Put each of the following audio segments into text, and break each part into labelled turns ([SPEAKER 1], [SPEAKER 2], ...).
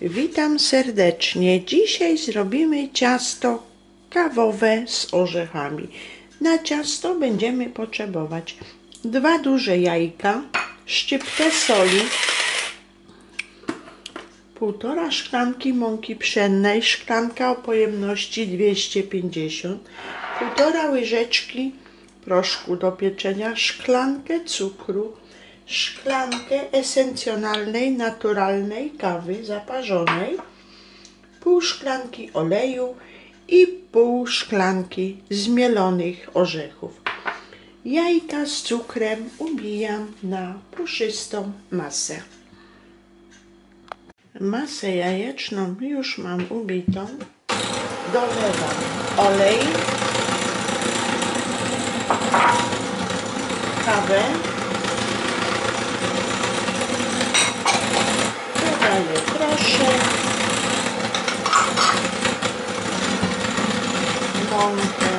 [SPEAKER 1] Witam serdecznie. Dzisiaj zrobimy ciasto kawowe z orzechami. Na ciasto będziemy potrzebować 2 duże jajka, szczyptę soli, 1,5 szklanki mąki pszennej, szklanka o pojemności 250, 1,5 łyżeczki proszku do pieczenia, szklankę cukru, szklankę esencjonalnej, naturalnej kawy zaparzonej, pół szklanki oleju i pół szklanki zmielonych orzechów. Jajka z cukrem ubijam na puszystą masę. Masę jajeczną już mam ubitą. Dolewam olej, kawę, dodaję proszek, mąkę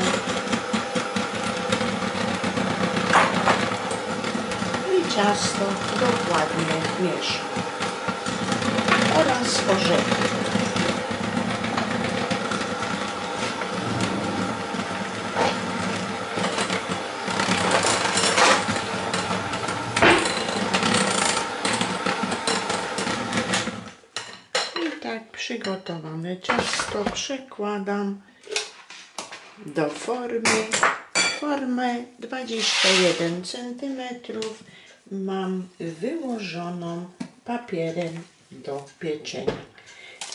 [SPEAKER 1] i ciasto dokładnie mieszam oraz orzechy. I tak przygotowane ciasto przekładam do formy. Formę 21 cm mam wyłożoną papierem do pieczenia.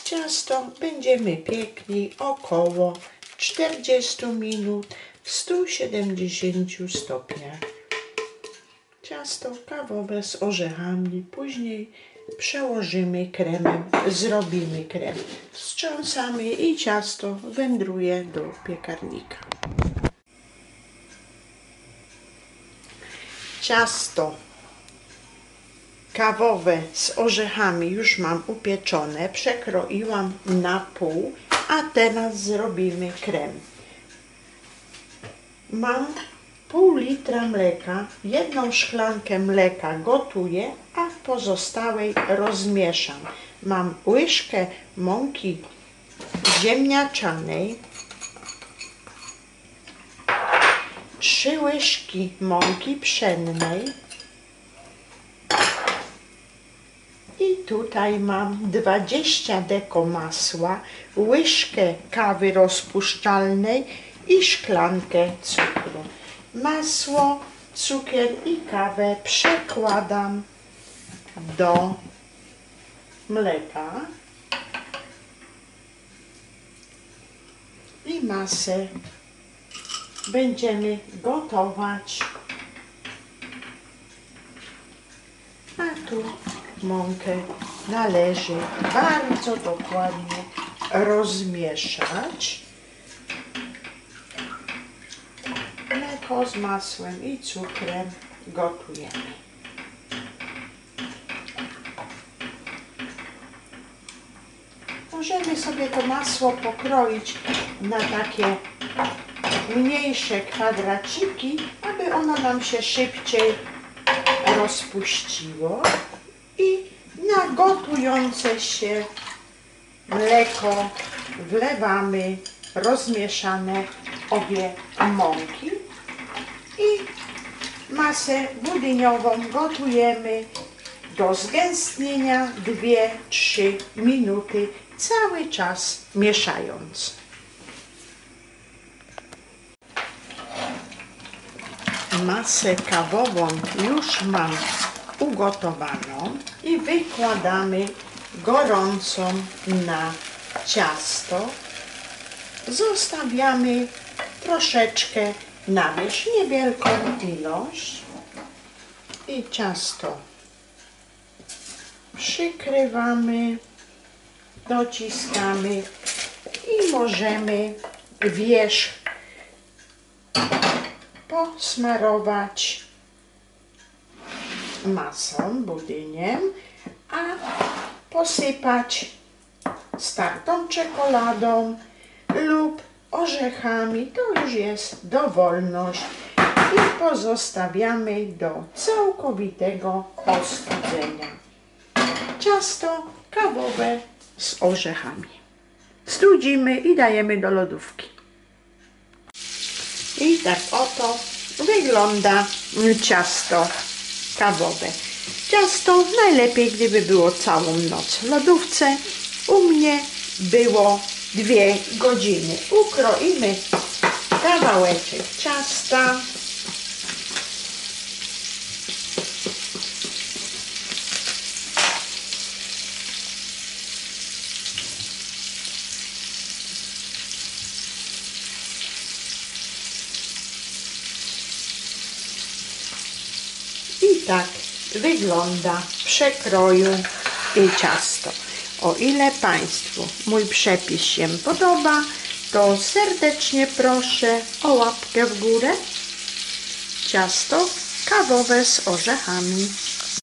[SPEAKER 1] Ciasto będziemy piekli około 40 minut w 170 stopniach. Ciasto kawowe z orzechami, później przełożymy kremem, zrobimy krem. Wstrząsamy i ciasto wędruje do piekarnika. Ciasto kawowe z orzechami już mam upieczone, przekroiłam na pół, a teraz zrobimy krem. Mam pół litra mleka, 1 szklankę mleka gotuję, a w pozostałej rozmieszam. Mam łyżkę mąki ziemniaczanej, 3 łyżki mąki pszennej i tutaj mam 20 deko masła, łyżkę kawy rozpuszczalnej i szklankę cukru. Masło, cukier i kawę przekładam do mleka i masę będziemy gotować, a tu mąkę należy bardzo dokładnie rozmieszać. Mleko z masłem i cukrem gotujemy. Możemy sobie to masło pokroić na takie mniejsze kwadraciki, aby ono nam się szybciej rozpuściło. I na gotujące się mleko wlewamy rozmieszane obie mąki i masę budyniową gotujemy do zgęstnienia 2-3 minuty, cały czas mieszając. Masę kawową już mam ugotowaną i wykładamy gorącą na ciasto. Zostawiamy troszeczkę na wierzch, niewielką ilość i ciasto przykrywamy, dociskamy i możemy wierzch posmarować masą, budyniem, a posypać startą czekoladą lub orzechami. To już jest dowolność i pozostawiamy do całkowitego ostudzenia. Ciasto kawowe z orzechami. Studzimy i dajemy do lodówki. I tak oto wygląda ciasto kawowe. Ciasto najlepiej, gdyby było całą noc w lodówce. U mnie było 2 godziny. Ukroimy kawałeczek ciasta. I tak wygląda w przekroju ciasto. O ile Państwu mój przepis się podoba, to serdecznie proszę o łapkę w górę. Ciasto kawowe z orzechami.